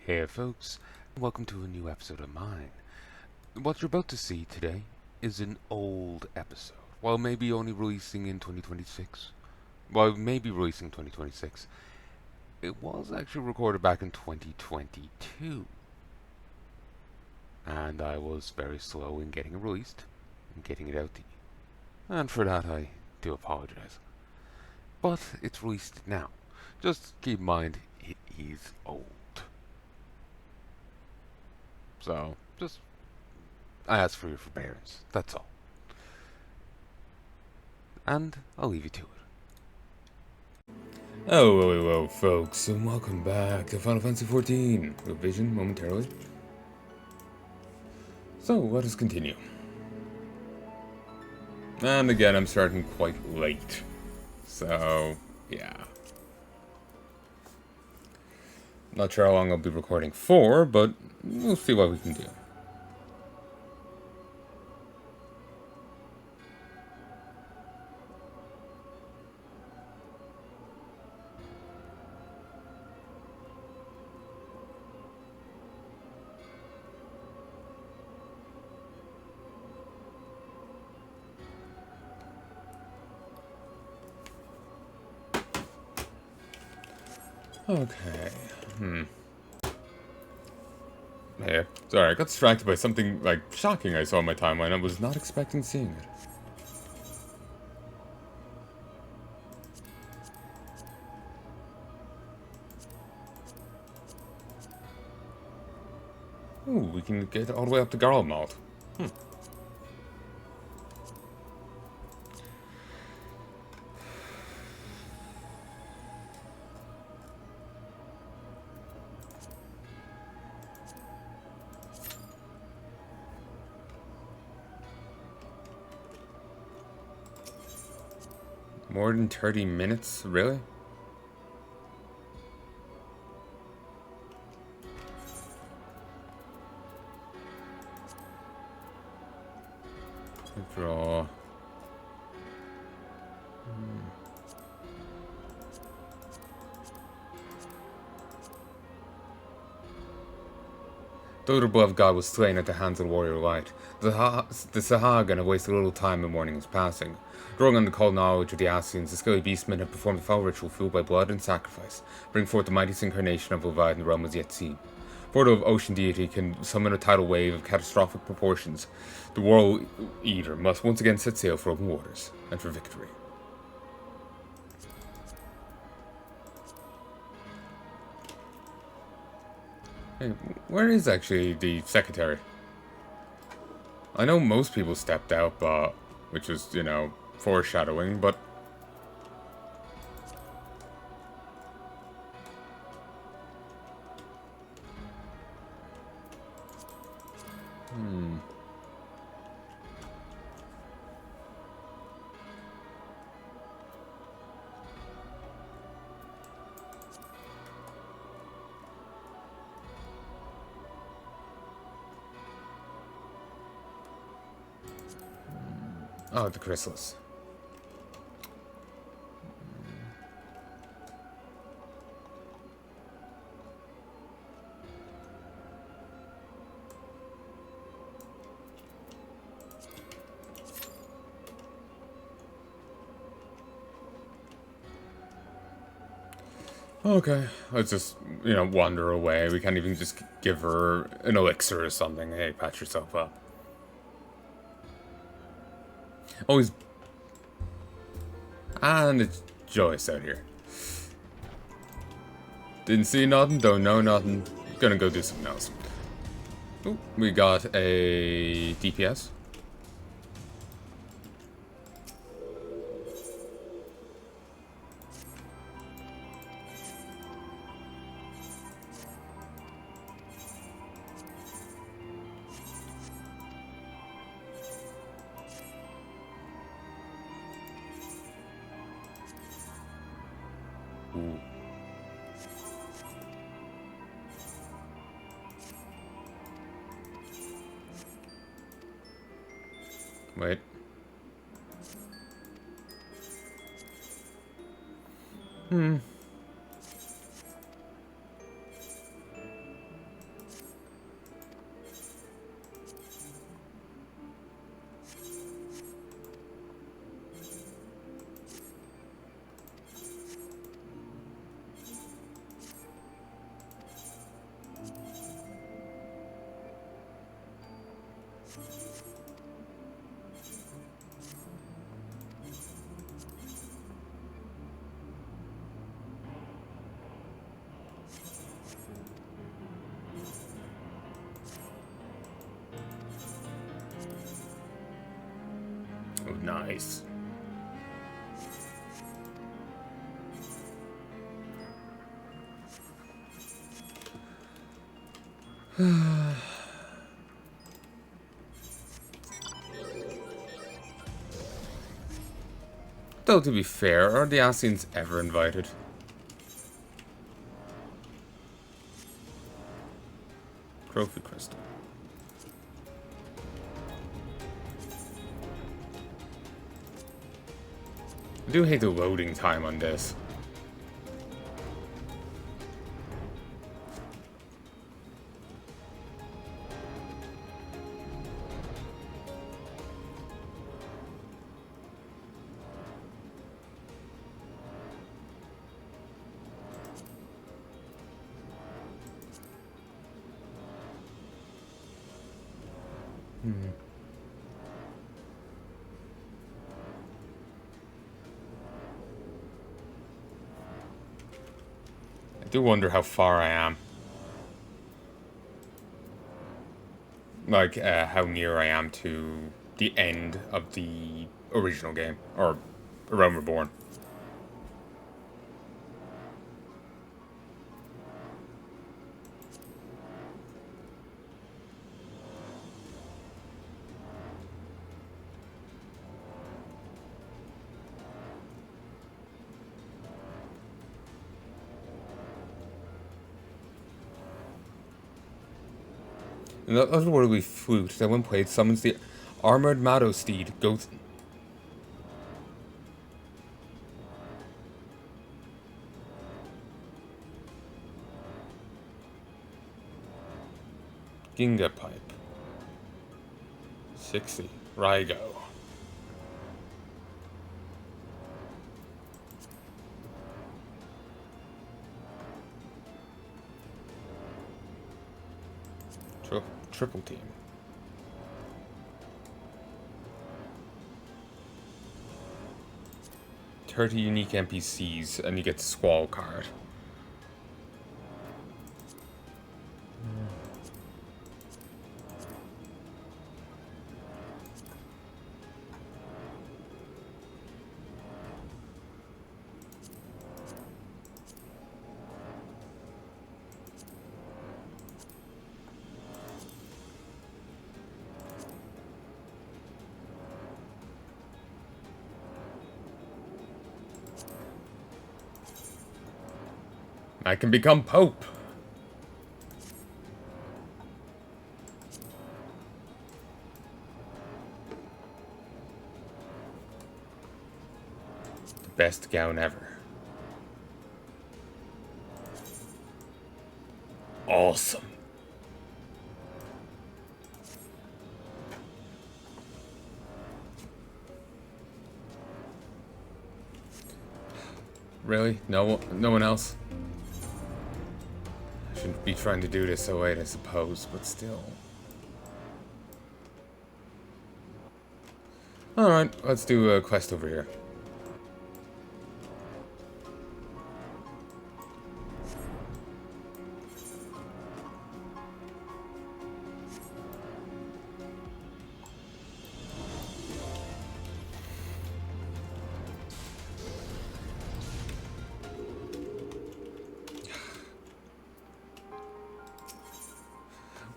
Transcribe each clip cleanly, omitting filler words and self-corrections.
Hey folks, welcome to a new episode of mine. What you're about to see today is an old episode. While maybe only releasing in 2026, well, maybe releasing 2026, it was actually recorded back in 2022. And I was very slow in getting it released and getting it out to you. And for that I do apologize. But it's released now. Just keep in mind, he's old. So, just I ask for your forbearance, that's all. And I'll leave you to it. Hello, folks, and welcome back to Final Fantasy XIV. Revision momentarily. So, let us continue. And again, I'm starting quite late. So, yeah. Not sure how long I'll be recording for, but we'll see what we can do. Okay. Yeah. Sorry, I got distracted by something, like, shocking I saw on my timeline. I was not expecting seeing it. Ooh, we can get all the way up to Garlemald. More than 30 minutes? Really? Draw. The other beloved god was slain at the hands of the warrior light. The Sahagan have wasted little time in mourning his passing. Drawing on the cold knowledge of the Ascians, the scaly beastmen have performed a foul ritual fueled by blood and sacrifice, bring forth the mightiest incarnation of Leviathan the realm has yet seen. Portal of ocean deity can summon a tidal wave of catastrophic proportions. The World Eater must once again set sail for open waters, and for victory. Hey, where is actually the secretary? I know most people stepped out, but which was, foreshadowing, but oh, the Chrysalis. Okay, let's just, wander away. We can't even just give her an elixir or something. Hey, patch yourself up. Always. And it's Joyce out here. Didn't see nothing, don't know nothing. Gonna go do something else. Ooh, we got a DPS. Ooh. Wait. Nice. Though, to be fair, are the Asians ever invited? Trophy crystal. I do hate the loading time on this. I do wonder how far I am. Like, how near I am to the end of the original game, or A Realm Reborn. And the otherworldly flute that when played summons the armored Mado steed, Goat. Ginga pipe. 60. Rygo. Triple team. $30 unique NPCs, and you get the Squall card. I can become Pope. The best gown ever. Awesome. Really? No one else? I shouldn't be trying to do this so late, I suppose, but still. Alright, let's do a quest over here.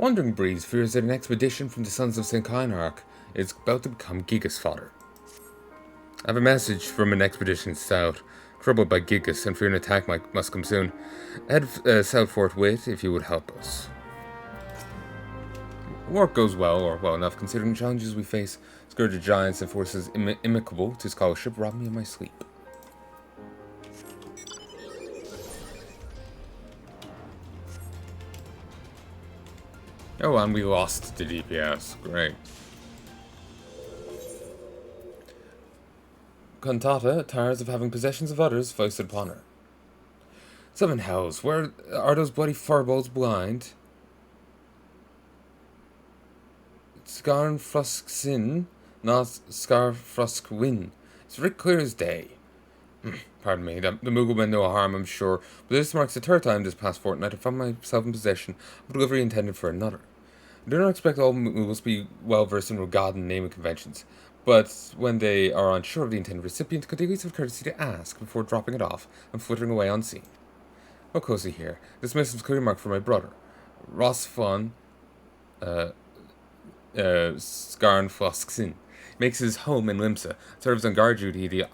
Wandering Breeze fears that an expedition from the Sons of St. Kynarch is about to become Gigas fodder. I have a message from an expedition south, troubled by Gigas and fear an attack must come soon. Head south forthwith if you would help us. Work goes well, or well enough, considering the challenges we face. Scourge of giants and forces imicable to scholarship rob me of my sleep. Oh, and we lost the DPS. Great. Cantata tires of having possessions of others foisted upon her. Seven hells, where are those bloody furbolgs blind? Scarfrusk sin, not Scarfrusk win. It's very clear as day. Pardon me, the Moogle meant no harm, I'm sure, but this marks the third time this past fortnight I found myself in possession of a delivery intended for another. I do not expect all Moogles to be well versed in Rogadan naming conventions, But when they are unsure of the intended recipient, could they at least have courtesy to ask before dropping it off and flittering away unseen? Oh, cozy here. This missive's clearly marked for my brother. Rosfon, Skarnfosksin. Makes his home in Limsa, serves on guard duty the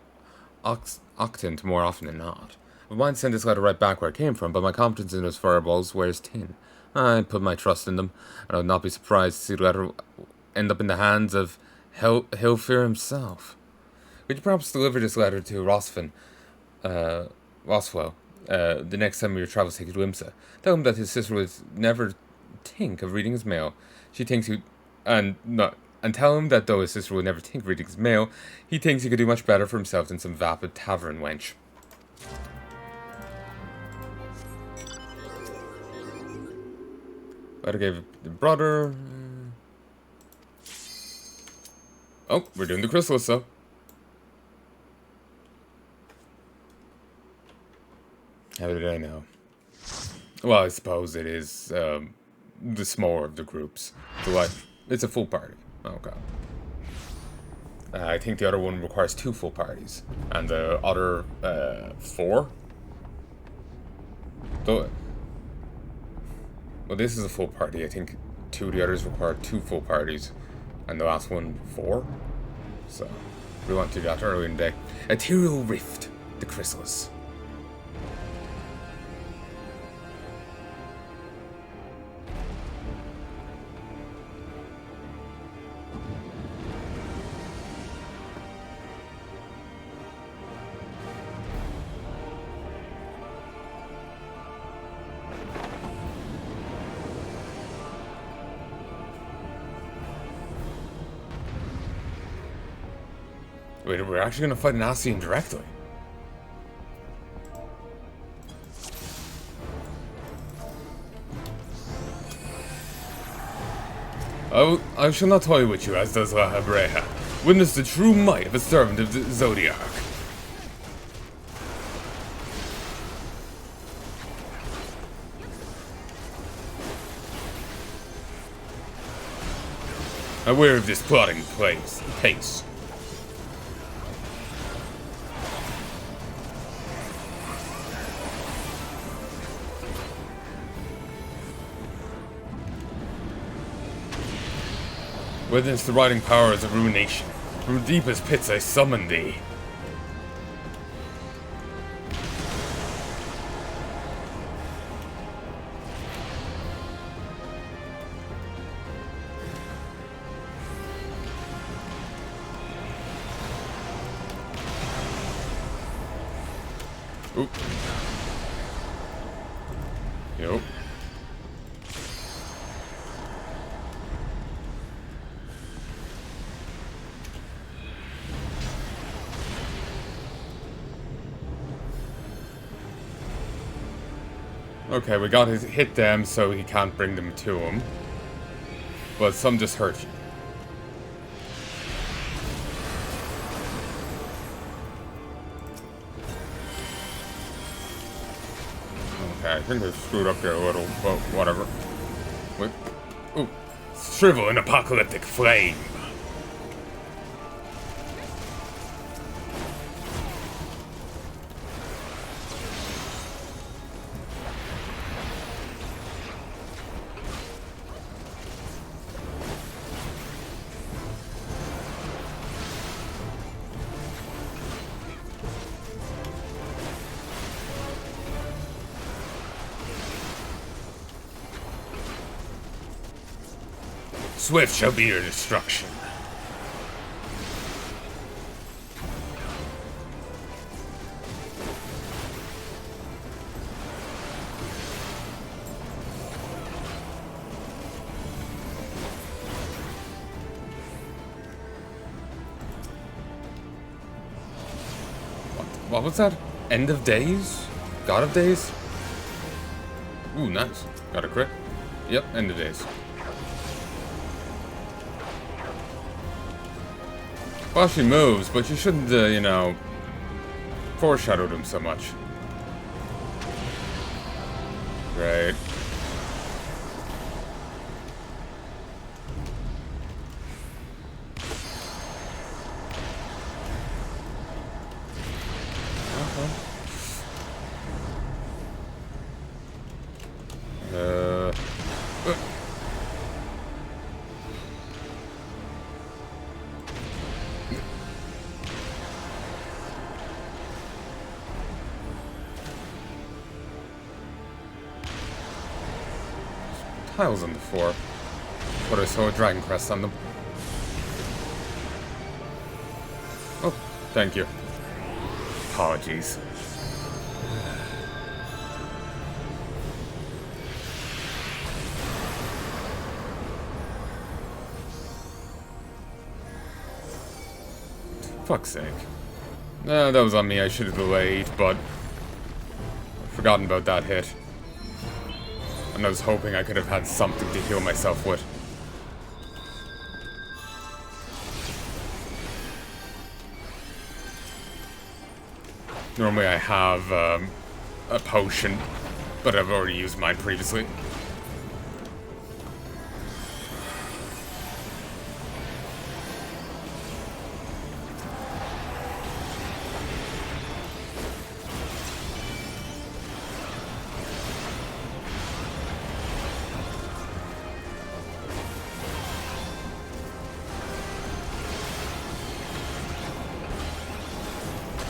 Octant more often than not. I might send this letter right back where it came from, but my confidence in those fireballs wears tin. I put my trust in them, and I would not be surprised to see the letter end up in the hands of Hillfear himself. Would you perhaps deliver this letter to Roswell, the next time your travels take you to Limsa? Tell him that his sister would never think of reading his mail. She thinks he... And tell him that though his sister would never think of reading his mail, he thinks he could do much better for himself than some vapid tavern wench. Letter gave the brother... Oh, we're doing the Chrysalis, though. How did I know? Well, I suppose it is, the smaller of the groups. It's a full party. Oh, God. I think the other one requires 2 full parties. And the other, 4? Well, this is a full party. I think 2 of the others require 2 full parties. And the last one, 4? So, we want to do that early in the day. Ethereal Rift, the Chrysalis. Wait, we're actually gonna fight an Ascian directly? I shall not toy with you, as does La Hebreja. Witness the true might of a servant of the Zodiac. Aware of this plotting pace. Witness the riding powers of ruination. From deepest pits I summon thee. Oop. Yup. Okay, we got to hit them so he can't bring them to him. But some just hurt you. Okay, I think they screwed up there a little, but whatever. Wait. Ooh. Shrivel in apocalyptic flame. Swift shall be your destruction. What was that? End of days? God of days? Ooh, nice. Got a crit. Yep, end of days. Well, she moves, but you shouldn't, you know, foreshadow them so much. Right. tiles on the floor, but I saw a dragon crest on them. Oh, thank you. Apologies. Fuck's sake. That was on me, I should have delayed, but I've forgotten about that hit. And I was hoping I could have had something to heal myself with. Normally I have a potion, but I've already used mine previously.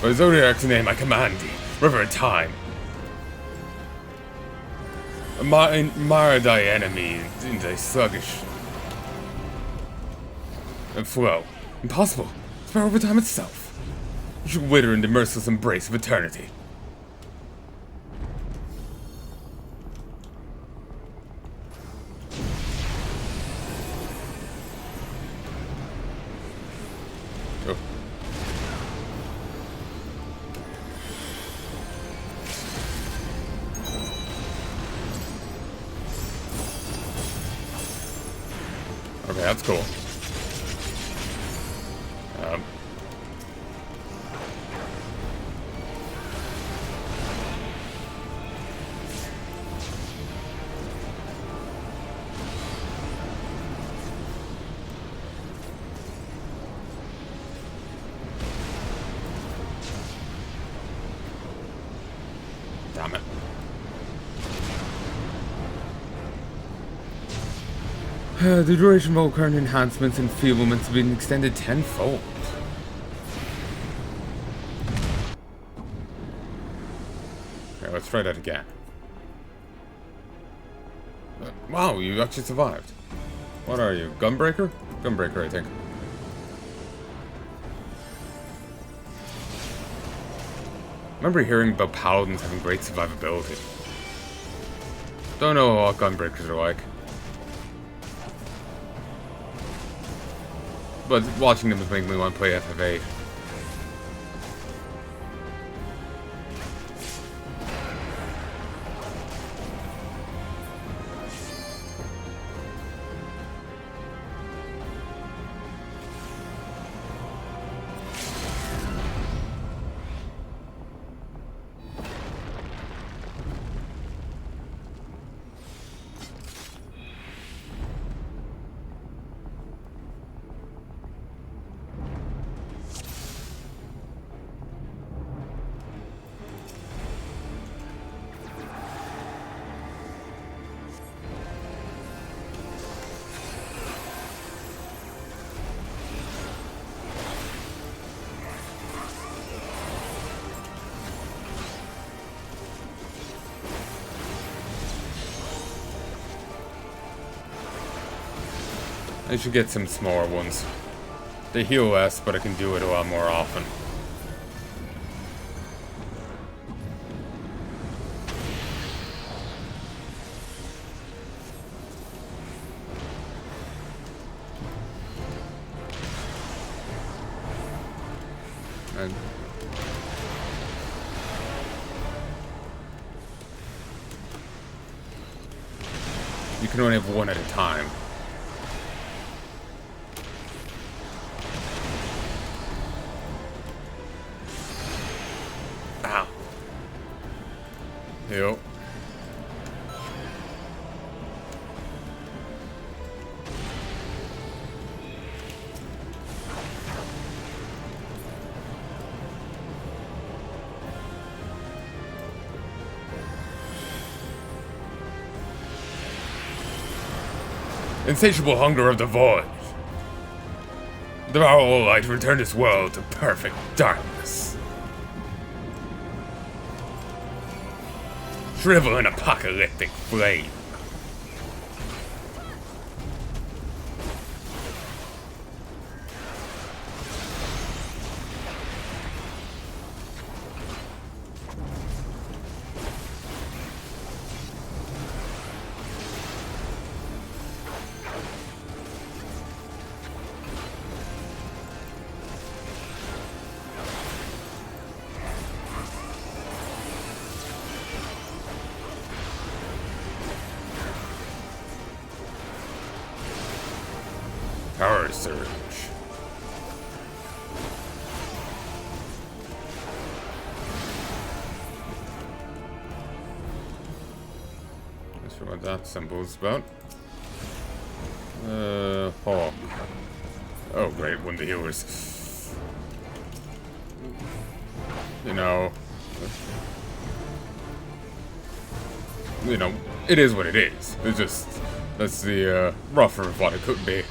By Zodiac's name, I command thee, river of time. Mire thy enemy in thy sluggish and flow. Impossible. It's power over time itself. You should wither in the merciless embrace of eternity. Oh. Okay, that's cool. Damn it. The duration of all current enhancements and enfeeblements have been extended tenfold. Okay, let's try that again. Wow, you actually survived. What are you, Gunbreaker? Gunbreaker, I think. I remember hearing about paladins having great survivability. Don't know what Gunbreakers are like. But watching them is making me want to play XIV. I should get some smaller ones. They heal less, but I can do it a lot more often. And you can only have one at a time. Ow. Yep. Insatiable hunger of the void. Devour all light, return this world to perfect darkness. Shrivel in apocalyptic flame. surge. Not sure what that symbol's about. Hawk. Oh, great, one of the healers. You know, it is what it is. It's just, that's the, rougher of what it could be.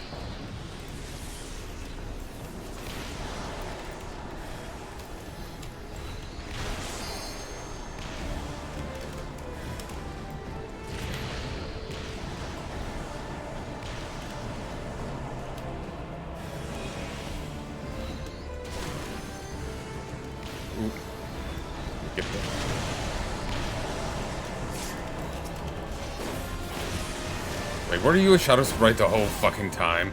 Get there. Like, were you a Shadow Sprite the whole fucking time?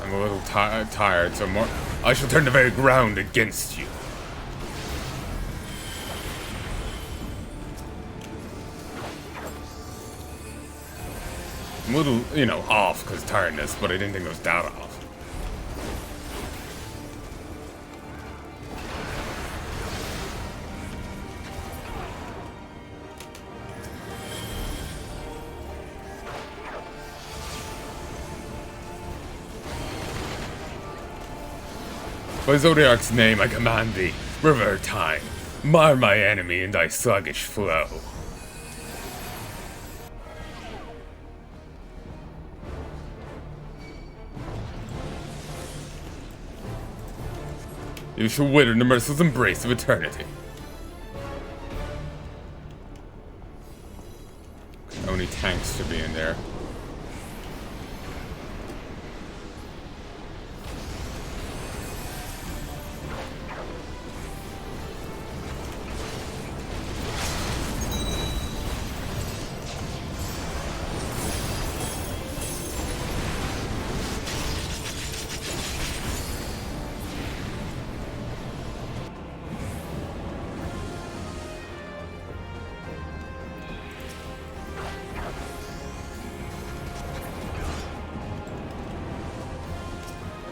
I'm a little tired, so I shall turn the very ground against you. I'm a little, off because tiredness, but I didn't think it was that off. By Zodiac's name I command thee, river time, mar my enemy in thy sluggish flow. You shall wither in the merciless embrace of eternity. How many tanks should be in there?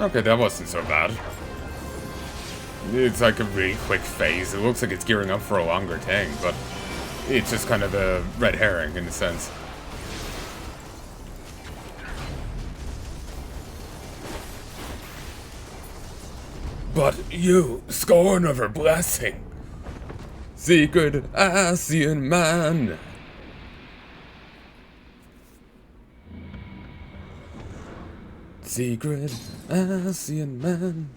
Okay, that wasn't so bad. It's like a really quick phase. It looks like it's gearing up for a longer thing, but it's just kind of a red herring in a sense. But you, scorn of her blessing, secret Asian man. Secret Asian man.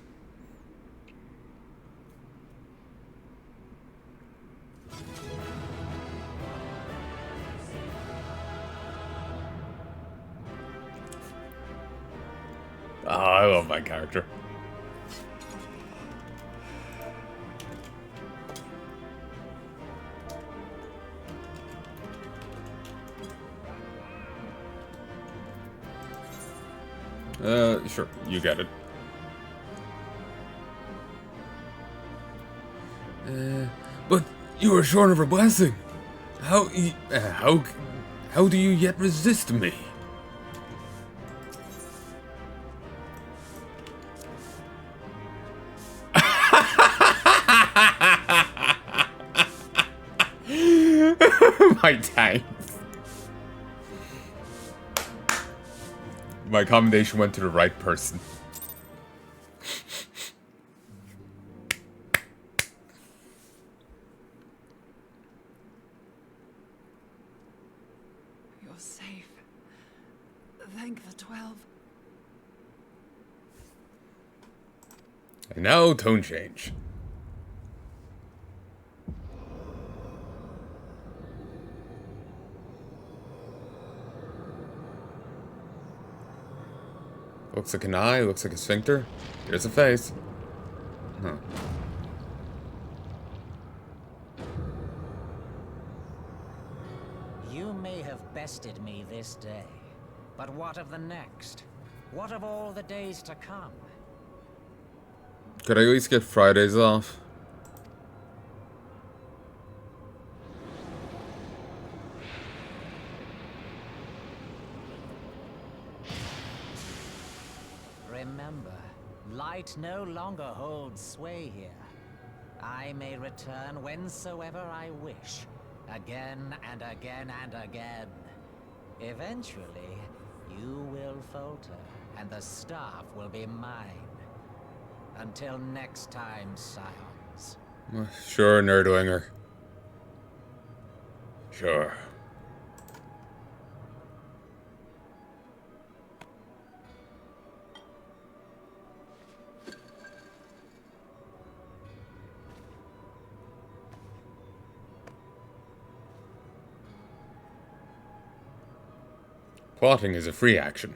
Oh, I love my character. Sure, you get it. But you are shorn of her blessing. How do you yet resist me? My tank. My commendation went to the right person. You're safe. Thank the 12. And now, tone change. Looks like an eye, looks like a sphincter. Here's a face. Huh. bested me this day. But what of the next? What of all the days to come? Could I at least get Fridays off? Remember, light no longer holds sway here. I may return whensoever I wish, again and again and again. Eventually, you will falter, and the staff will be mine. Until next time, Scions. Sure, Nerdlinger. Sure. Plotting is a free action.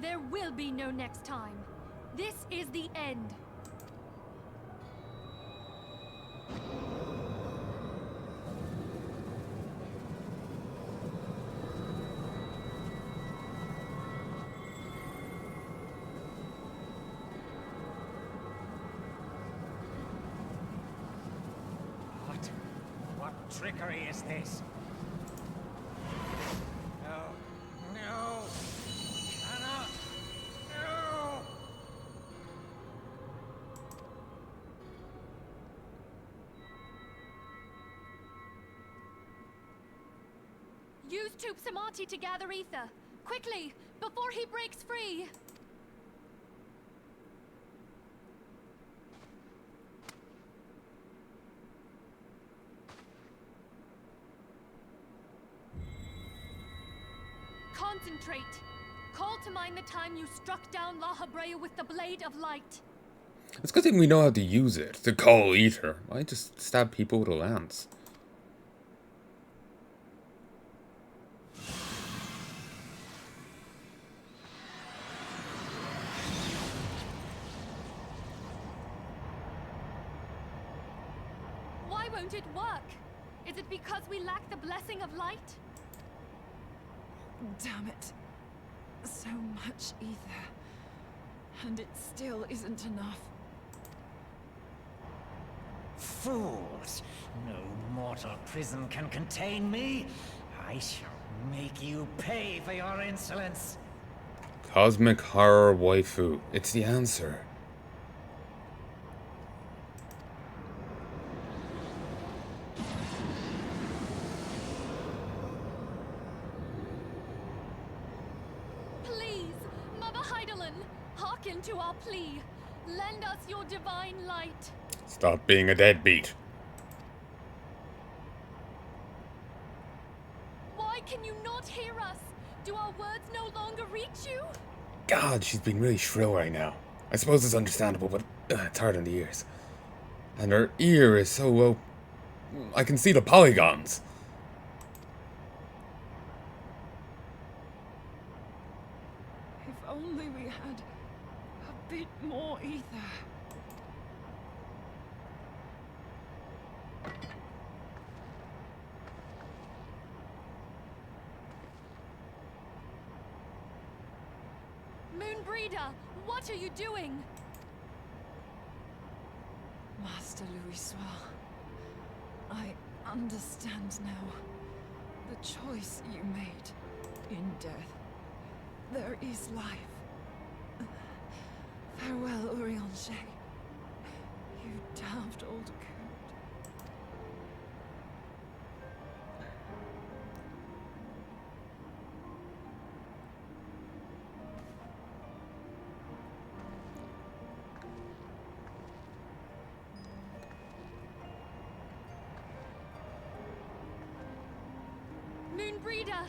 There will be no next time. This is the end. What trickery is this? No! Cannot! No! Use Tube Samati to gather ether. Quickly, before he breaks free. Concentrate. Call to mind the time you struck down La Habrea with the Blade of Light. It's a good thing we know how to use it. To call ether. I just stab people with a lance. Why won't it work? Is it because we lack the blessing of light? Damn it. So much ether. And it still isn't enough. Fools! No mortal prison can contain me. I shall make you pay for your insolence. Cosmic horror waifu. It's the answer. Please, Mother Heidelin, hearken to our plea. Lend us your divine light. Stop being a deadbeat. Why can you not hear us? Do our words no longer reach you? God, she's being really shrill right now. I suppose it's understandable, but it's hard on the ears. And her ear is so low. I can see the polygons. If only we had a bit more ether. Moonbreeder, what are you doing? Master Louis Soir, I understand now. The choice you made in death. There is life. Farewell, Urianger. You damned old coot. Moonbreeder,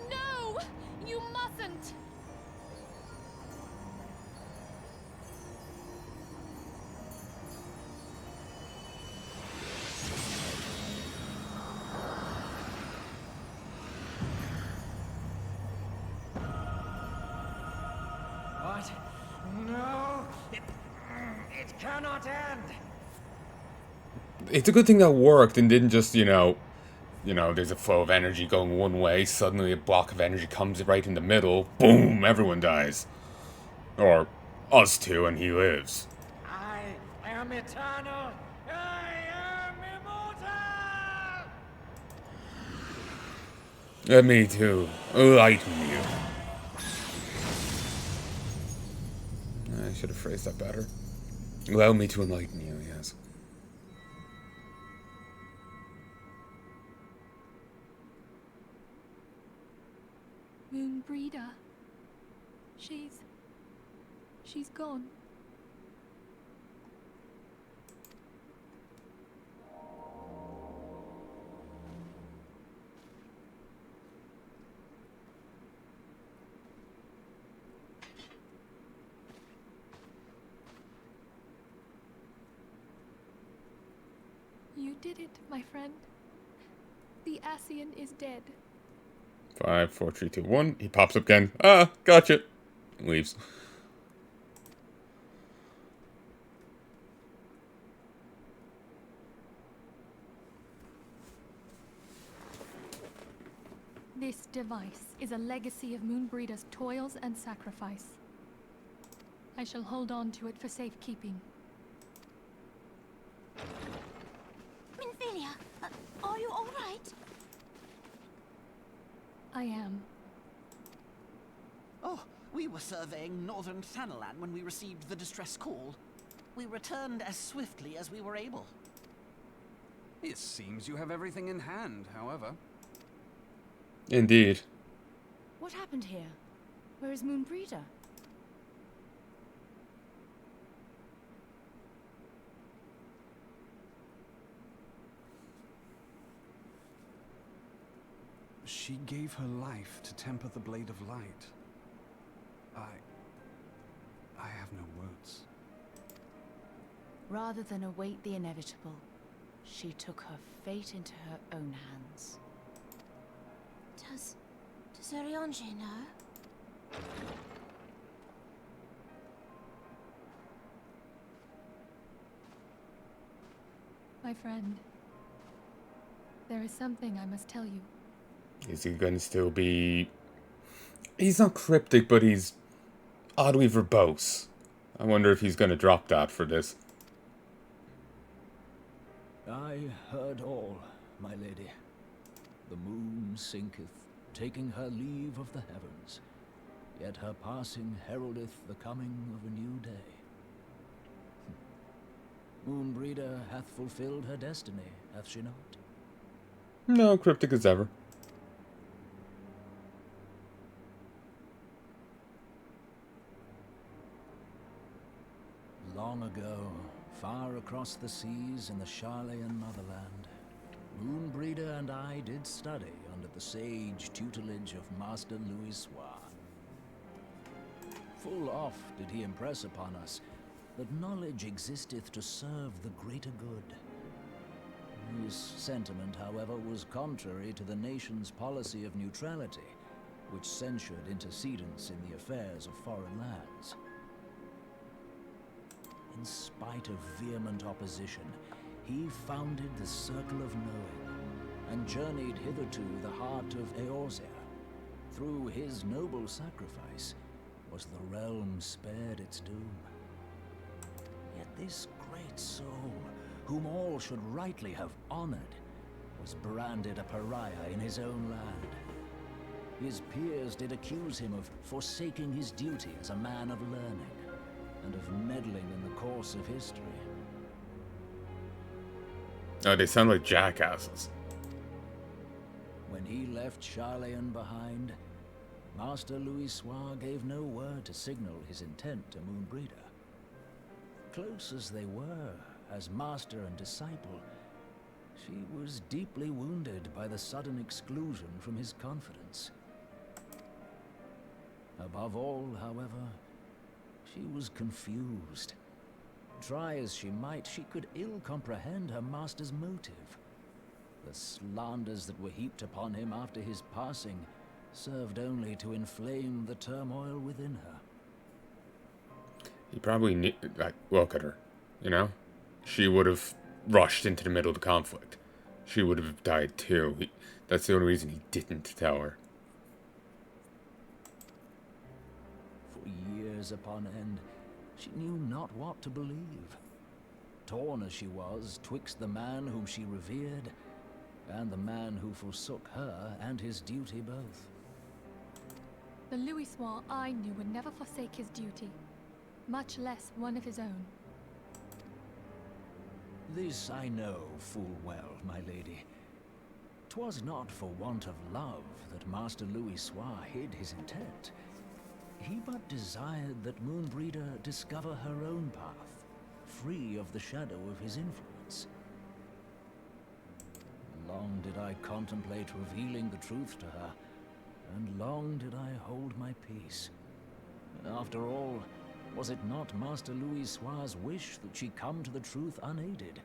no! You mustn't! What? No! It cannot end! It's a good thing that worked and didn't just, you know, there's a flow of energy going one way, suddenly a block of energy comes right in the middle, boom, everyone dies. Or us two, and he lives. I am eternal. I am immortal. Me too. Enlighten you. I should have phrased that better. Allow me to enlighten you, yes. Moonbreeder. She's gone. You did it, my friend. The Ascian is dead. 5, 4, 3, 2, 1. He pops up again. Ah, gotcha. Leaves. This device is a legacy of Moonbreeder's toils and sacrifice. I shall hold on to it for safekeeping. Minfilia, are you all right? I am. Oh, we were surveying northern Thanalan when we received the distress call. We returned as swiftly as we were able. It seems you have everything in hand, however. Indeed. What happened here? Where is Moonbreeder? She gave her life to temper the Blade of Light. I have no words. Rather than await the inevitable, she took her fate into her own hands. Does Ariange know? My friend, there is something I must tell you. Is he going to still be... He's not cryptic, but he's oddly verbose. I wonder if he's going to drop that for this. I heard all, my lady. The moon sinketh, taking her leave of the heavens. Yet her passing heraldeth the coming of a new day. Moonbreeder hath fulfilled her destiny, hath she not? No, cryptic as ever. Long ago, far across the seas in the Charlayan motherland, Moonbreeder and I did study under the sage tutelage of Master Louis Soir. Full oft did he impress upon us that knowledge existeth to serve the greater good. His sentiment, however, was contrary to the nation's policy of neutrality, which censured intercedence in the affairs of foreign lands. In spite of vehement opposition, he founded the Circle of Knowing, and journeyed hither to the heart of Eorzea. Through his noble sacrifice, was the realm spared its doom. Yet this great soul, whom all should rightly have honored, was branded a pariah in his own land. His peers did accuse him of forsaking his duty as a man of learning, and of meddling in the course of history. Oh, they sound like jackasses. When he left Charlayan behind, Master Louis Soir gave no word to signal his intent to Moonbreeder. Close as they were, as master and disciple, she was deeply wounded by the sudden exclusion from his confidence. Above all, however, she was confused. Try as she might, she could ill comprehend her master's motive. The slanders that were heaped upon him after his passing served only to inflame the turmoil within her. He probably need, like, look at her, you know? She would have rushed into the middle of the conflict. she would have died too. That's the only reason he didn't tell her. For years upon end, she knew not what to believe. Torn as she was twixt the man whom she revered and the man who forsook her and his duty both. The Louisois I knew would never forsake his duty, much less one of his own. This I know full well, my lady. 'Twas not for want of love that Master Louisois hid his intent. He but desired that Moonbreeder discover her own path, free of the shadow of his influence. Long did I contemplate revealing the truth to her, and long did I hold my peace. After all, was it not Master Louisois' wish that she come to the truth unaided?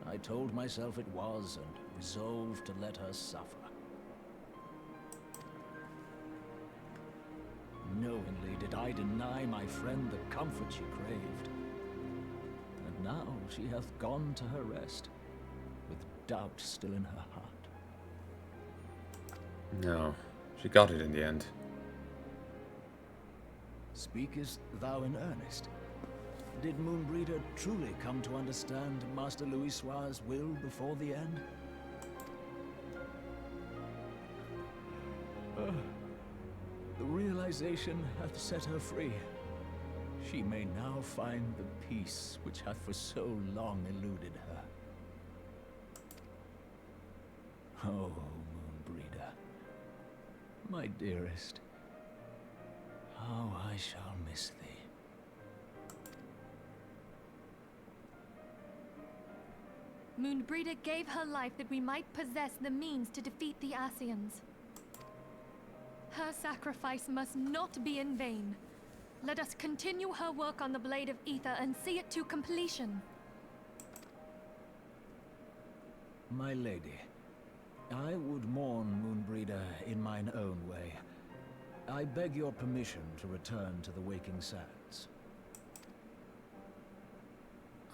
I told myself it was, and resolved to let her suffer. Knowingly did I deny my friend the comfort she craved. And now she hath gone to her rest, with doubt still in her heart. No, she got it in the end. Speakest thou in earnest? Did Moonbreeder truly come to understand Master Louisois' will before the end? The realization hath set her free. She may now find the peace which hath for so long eluded her. Oh, Moonbreeder, my dearest, how I shall miss thee. Moonbreeder gave her life that we might possess the means to defeat the Ascians. Her sacrifice must not be in vain. Let us continue her work on the Blade of Ether and see it to completion. My lady, I would mourn Moonbreeder in mine own way. I beg your permission to return to the Waking Sands.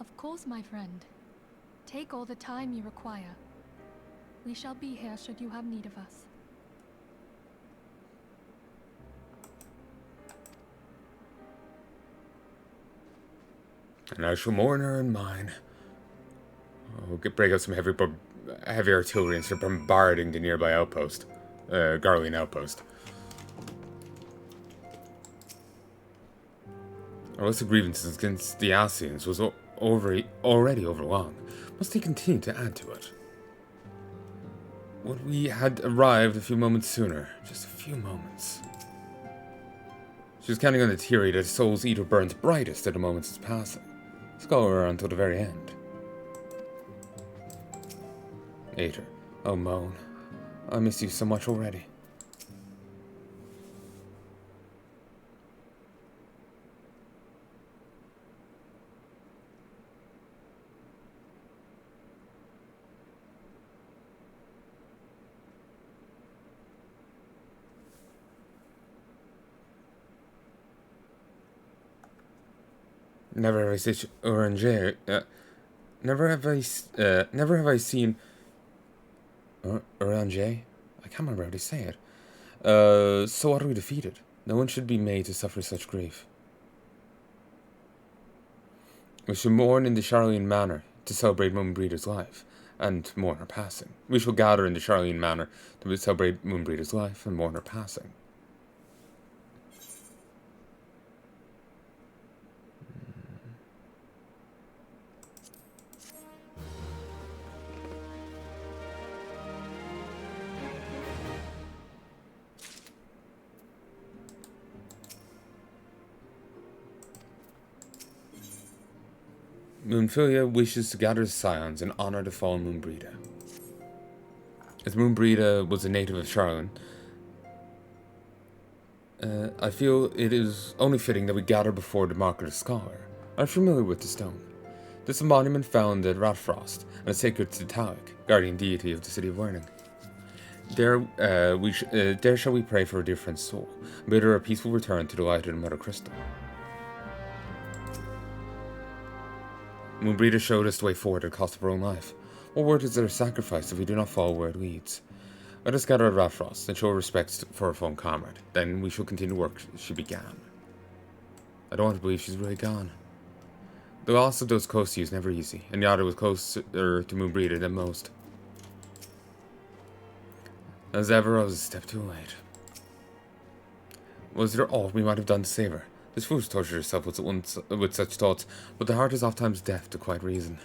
Of course, my friend. Take all the time you require. We shall be here should you have need of us. And I shall mourn her in mine. Oh, break out some heavy artillery and start bombarding the nearby outpost. Garlean outpost. Our list of grievances against the Ascians was already overlong. Must they continue to add to it? Would we had arrived a few moments sooner? Just a few moments. She was counting on the theory that Soul's Eater burns brightest at a moment's passing. Skull her until the very end. Aether, oh Moan, I miss you so much already. Never have I seen Oranger. Never have I seen Oranger. I can't remember how to say it. So utterly defeated. No one should be made to suffer such grief. We shall mourn in the Charlian Manor to celebrate Moonbreeder's life, and mourn her passing. We shall gather in the Charlian Manor to celebrate Moonbreeder's life and mourn her passing. Moonfilia wishes to gather his scions and honor the fallen Moonbreeder. As Moonbreeder was a native of Charlon, I feel it is only fitting that we gather before the Market of Scholar. I'm familiar with the stone. This is a monument found at Ratfrost, and is sacred to Talik, guardian deity of the City of Learning. There shall we pray for a dear friend's soul, and bid her a peaceful return to the light of the Mother Crystal. Moonbreeder showed us the way forward at the cost of her own life. What worth is their sacrifice if we do not follow where it leads? Let us gather at Rathfrost and show our respects for our fallen comrade. Then we shall continue work she began. I don't want to believe she's really gone. The loss of those close to you is never easy, and Yada was closer to Moonbreeder than most. As ever, I was a step too late. Was there all we might have done to save her? This foolish tortured herself with such thoughts, but the heart is oftentimes deaf to quiet reason.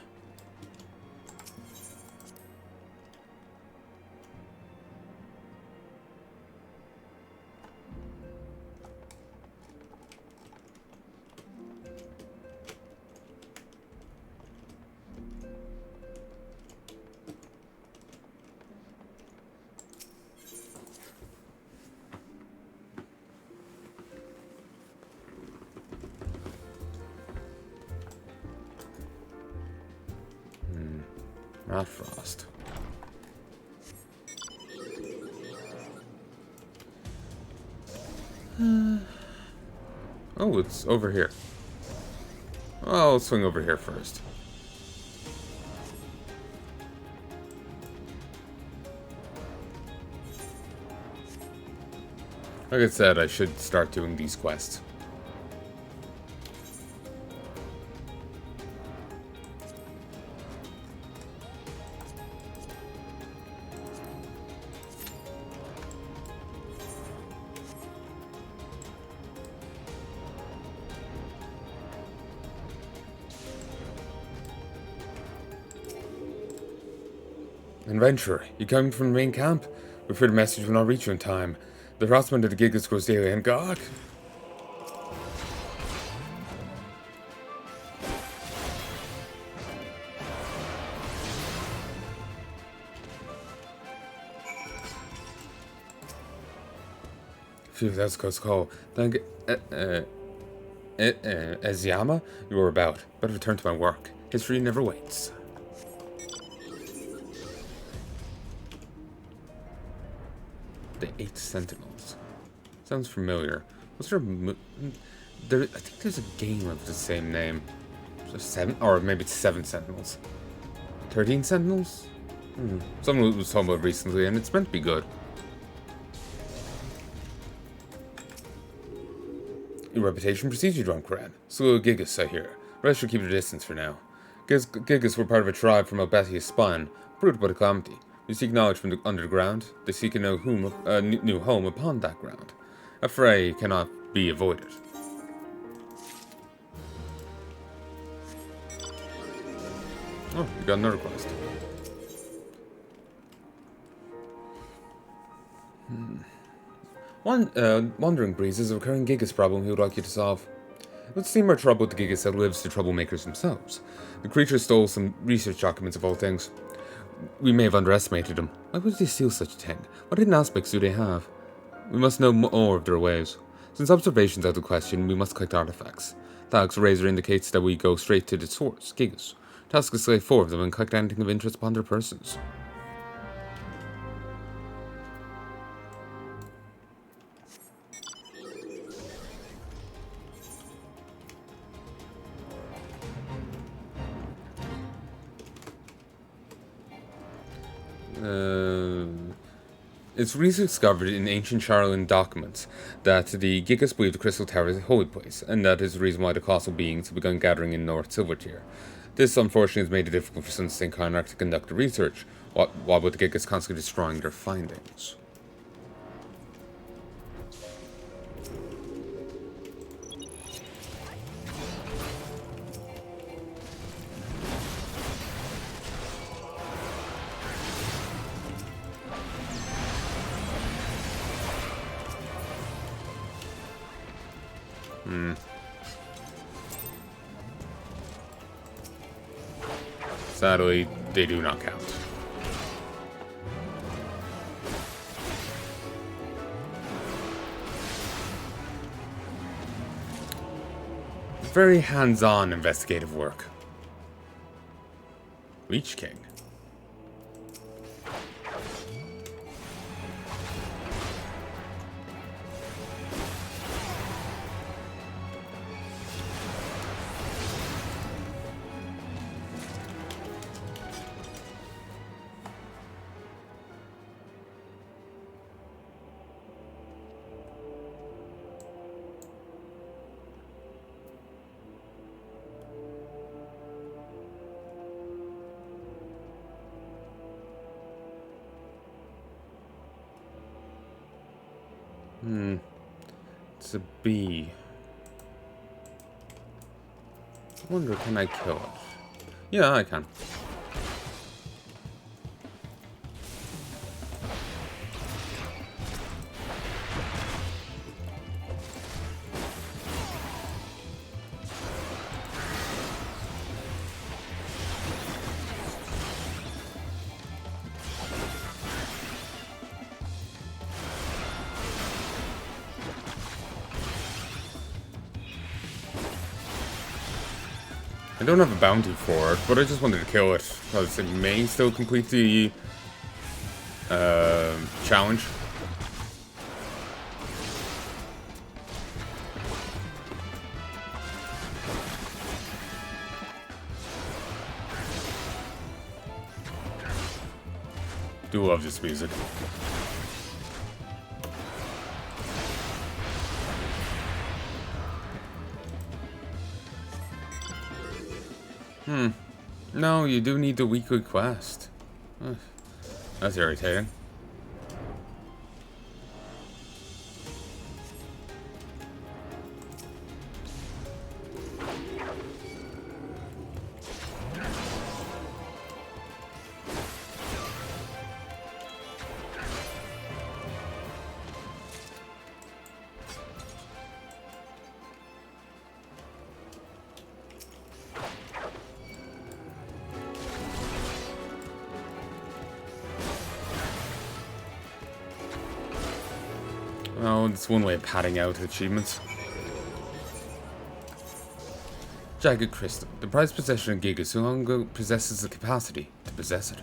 Rathfrost. Oh, it's over here. Well, I'll swing over here first. Like I said, I should start doing these quests. Adventurer, you coming from the main camp? We fear the message will not reach you in time. The harassment of the Gigas grows daily, and God! Phew, that's a close call. Thank Eziyama, you were about. Better return to my work. History never waits. The 8 Sentinels. Sounds familiar. Was there I think there's a game of the same name. So 7, or maybe it's 7 Sentinels. 13 Sentinels? Someone was talking about it recently, and it's meant to be good. Your reputation precedes you, Drumkaran. So Gigas, I hear. Rest should keep your distance for now. Gigas were part of a tribe from Albethia's spine, rooted by the calamity. You seek knowledge from the underground. They seek a new home upon that ground. A fray cannot be avoided. Oh, you got another quest. Wandering Breeze is a recurring Gigas problem he would like you to solve. It would seem our trouble with the Gigas outlives the troublemakers themselves. The creature stole some research documents of all things. We may have underestimated them. Why would they steal such a thing? What hidden aspects do they have? We must know more of their ways. Since observation's out of the question, we must collect artifacts. Thal's razor indicates that we go straight to the source, Gigas. Task is to slay 4 of them and collect anything of interest upon their persons. It's recently discovered in ancient Charlan documents that the Gigas believe the Crystal Tower is a holy place, and that is the reason why the colossal beings have begun gathering in North Silvertier. This, unfortunately, has made it difficult for some St. Conrad to conduct the research, while with the Gigas constantly destroying their findings. Sadly, they do not count. Very hands-on investigative work. Leech King. It's a bee. I wonder, can I kill it? Yeah, I can. I don't have a bounty for it, but I just wanted to kill it, because it may still complete the challenge. Do love this music. No, you do need the weekly quest. That's irritating. Well, it's one way of padding out achievements. Jagged Crystal. The prized possession of Gigas no longer possesses the capacity to possess it.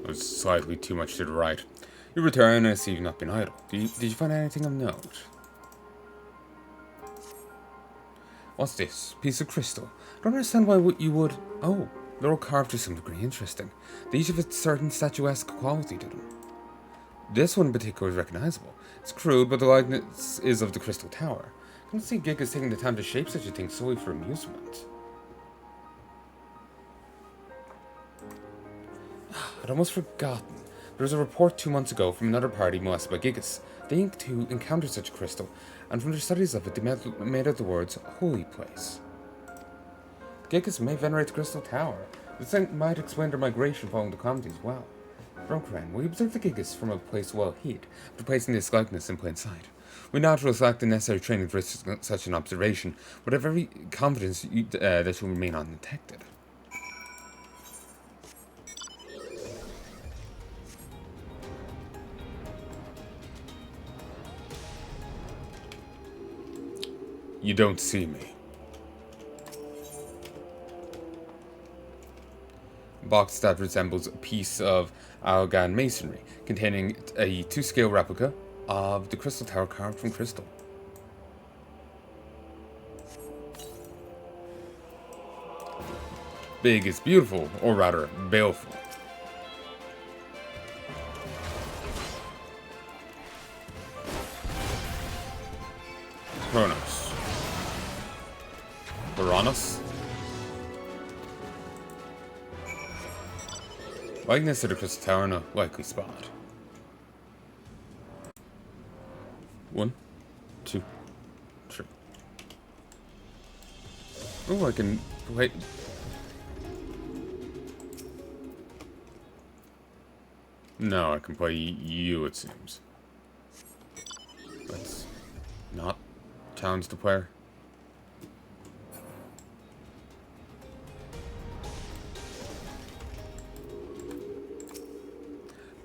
It was slightly too much to the right. You return and I see you've not been idle. Did you find anything of note? What's this? Piece of crystal. I don't understand why you would... Oh, they're all carved to some degree interesting. They each have a certain statuesque quality to them. This one in particular is recognizable. It's crude, but the likeness is of the Crystal Tower. I don't see Gigas taking the time to shape such a thing solely for amusement. I'd almost forgotten. There was a report 2 months ago from another party molested by Gigas. They too encountered such a crystal, and from their studies of it, they made out the words, holy place. Gigas may venerate the Crystal Tower. This thing might explain their migration following the calamity as well. Bronkran, we observed the Gigas from a place well hid, after placing this likeness in plain sight. We naturally lack the necessary training for such an observation, but have every confidence that you'll remain undetected. You don't see me. Box that resembles a piece of Algan masonry, containing a 2-scale replica of the Crystal Tower carved from crystal. Big is beautiful, or rather, baleful. Kronos. Uranus? Likeness to the Crystal Tower in a likely spot. 1, 2, 3. Oh, I can wait. No, I can play you, it seems. Let's not challenge the player.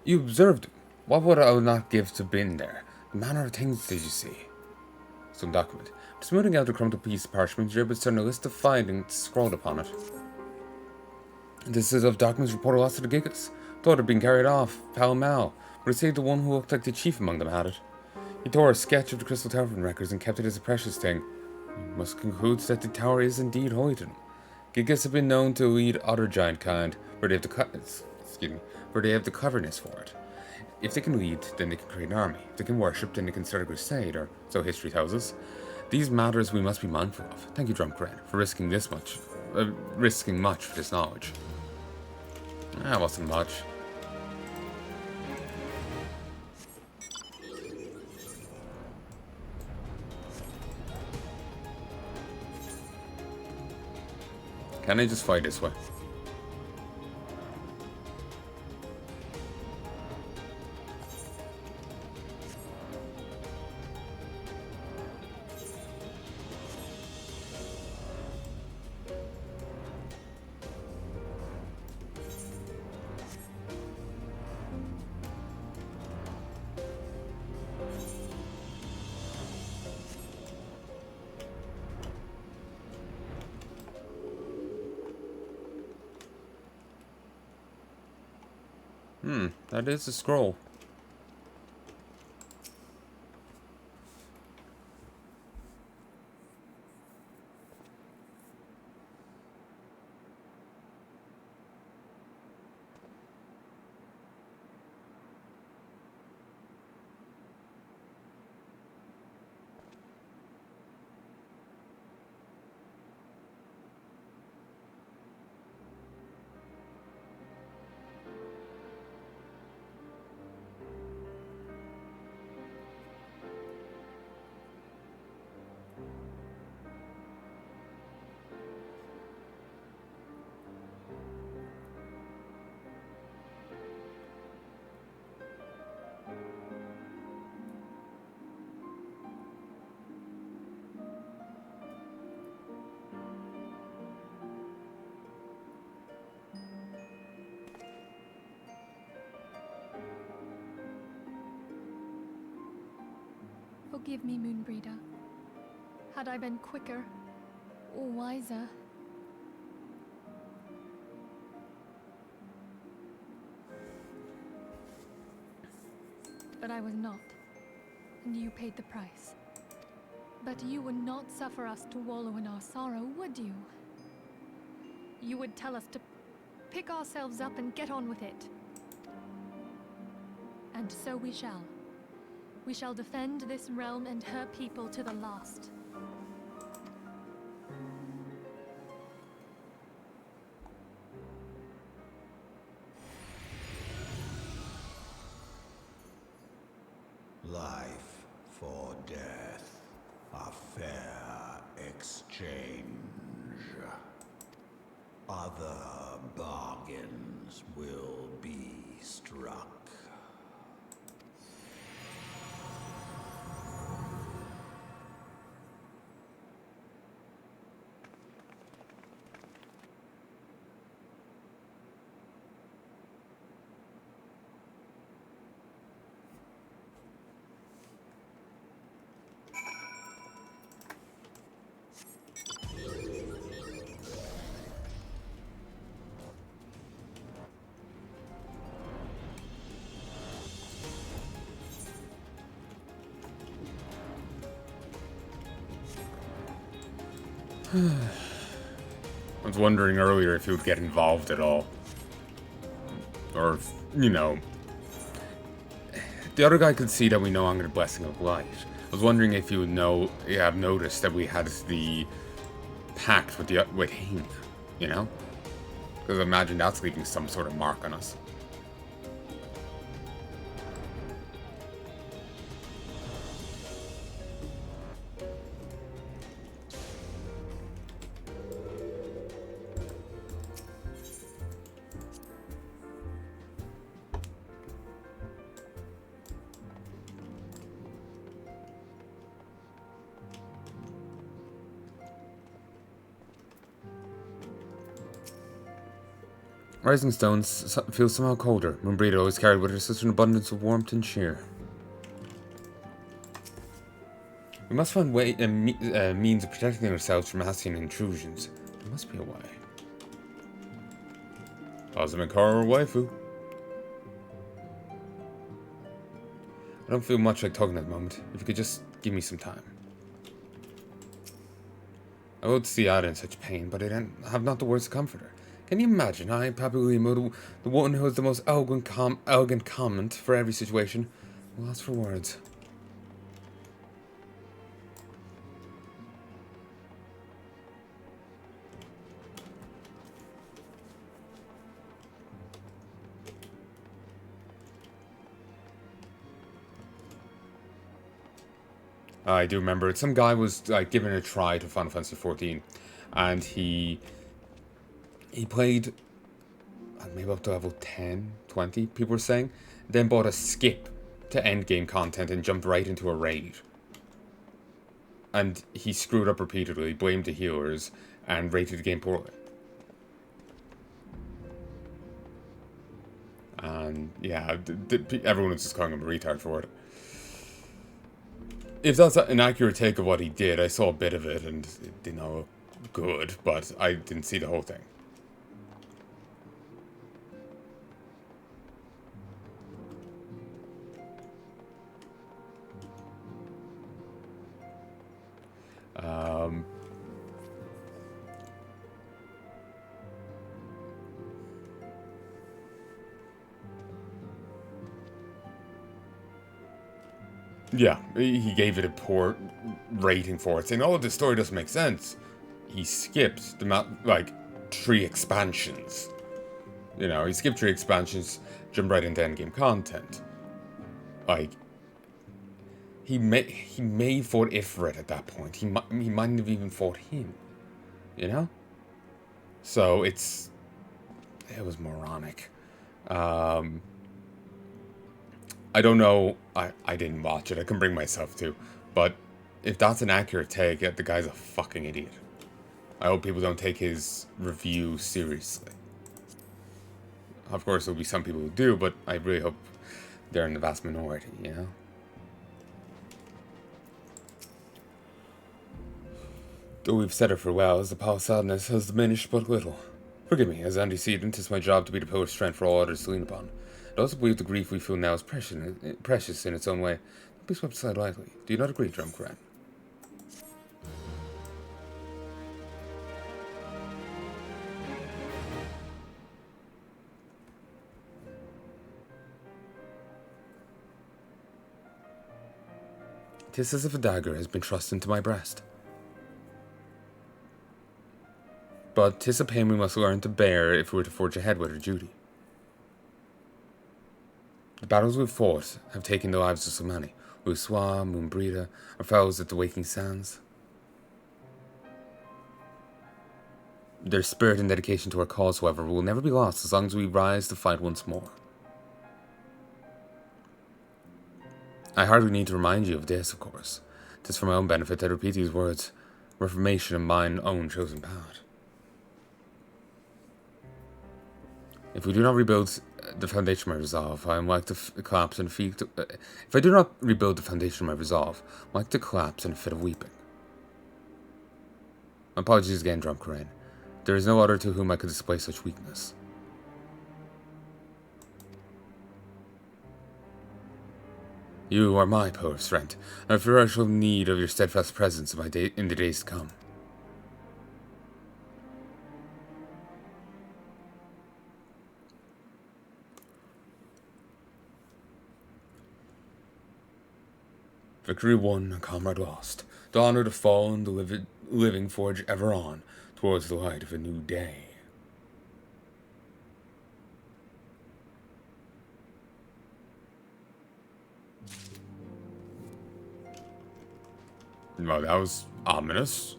You observed him. What would I not give to been there? The manner of things did you see? Some document. Smoothing out a crumpled piece of parchment, you're able to discern a list of findings scrawled upon it. This is of documents reported lost to the Gigas. Thought it had been carried off, pell mell, but it saved the one who looked like the chief among them had it. He tore a sketch of the Crystal Tower from records and kept it as a precious thing. He must conclude that the tower is indeed holy to them. Gigas have been known to lead other giant kind, where they have the cleverness for it. If they can lead, then they can create an army. If they can worship, then they can start a crusade, or so history tells us. These matters we must be mindful of. Thank you, Drunk Red, for risking much for this knowledge. That wasn't much. Can I just fight this way? That is a scroll. Forgive me, Moonbreeder. Had I been quicker or wiser... But I was not, and you paid the price. But you would not suffer us to wallow in our sorrow, would you? You would tell us to pick ourselves up and get on with it. And so we shall. We shall defend this realm and her people to the last. Life for death, a fair exchange. Other bargains will be struck. I was wondering earlier if he would get involved at all. Or if, you know... The other guy could see that we no longer the Blessing of Light. I was wondering if you would have noticed that we had the pact with Heya, you know? Because I imagine that's leaving some sort of mark on us. Rising stones feel somehow colder. Moonbreeder always carried with her such an abundance of warmth and cheer. We must find means of protecting ourselves from Ascian intrusions. There must be a way. Cosmic Horror Waifu. I don't feel much like talking at the moment. If you could just give me some time. I would see Ada in such pain, but I have not the words to comfort her. Can you imagine? I, Papulimo, the one who has the most elegant comment for every situation. Well, that's for words. I do remember it. Some guy was like giving a try to Final Fantasy XIV, and he played maybe up to level 10, 20, people were saying, then bought a skip to endgame content and jumped right into a raid. And he screwed up repeatedly, blamed the healers, and rated the game poorly. And yeah, everyone was just calling him a retard for it. If that's an accurate take of what he did, I saw a bit of it and it did not look good, but I didn't see the whole thing. Yeah, he gave it a poor rating for it, saying, "Oh, the story doesn't make sense." He skipped the like 3 expansions. You know, he skipped 3 expansions, jumped right into endgame content. Like, he may fought Ifrit at that point. He mightn't have even fought him. You know, so it was moronic. I don't know. I didn't watch it. I couldn't bring myself to. But if that's an accurate take, the guy's a fucking idiot. I hope people don't take his review seriously. Of course, there'll be some people who do, but I really hope they're in the vast minority, you know? Though we've said our farewells, the power of sadness has diminished but little. Forgive me, as antecedent, 'tis my job to be the pillar of strength for all others to lean upon. I also believe the grief we feel now is precious in its own way. Don't be swept aside lightly. Do you not agree, Drumcran? Tis as if a dagger has been thrust into my breast. But 'tis a pain we must learn to bear if we were to forge ahead with our duty. The battles we've fought have taken the lives of so many. Uswa, Moonbrita, our fellows at the Waking Sands. Their spirit and dedication to our cause, however, will never be lost as long as we rise to fight once more. I hardly need to remind you of this, of course. 'Tis for my own benefit that I repeat these words. Reformation in mine own chosen path. If we do not rebuild the foundation of my resolve, I am like to collapse in a fit. If I do not rebuild the foundation of my resolve, I'm like to collapse in a fit of weeping. My apologies again, Drumcran. There is no other to whom I could display such weakness. You are my pillar of strength, and I fear I shall have need of your steadfast presence in the days to come. Victory won, a comrade lost. The honor to fall and the living forge ever on towards the light of a new day. Well, that was ominous.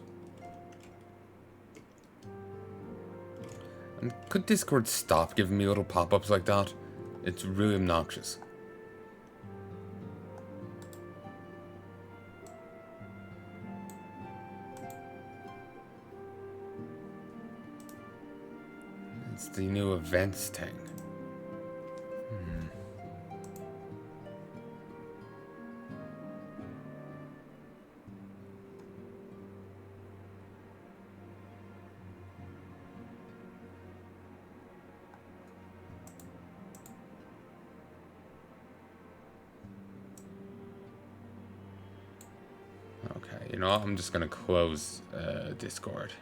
And could Discord stop giving me little pop-ups like that? It's really obnoxious. It's the new events thing. Okay, you know what? I'm just gonna close Discord.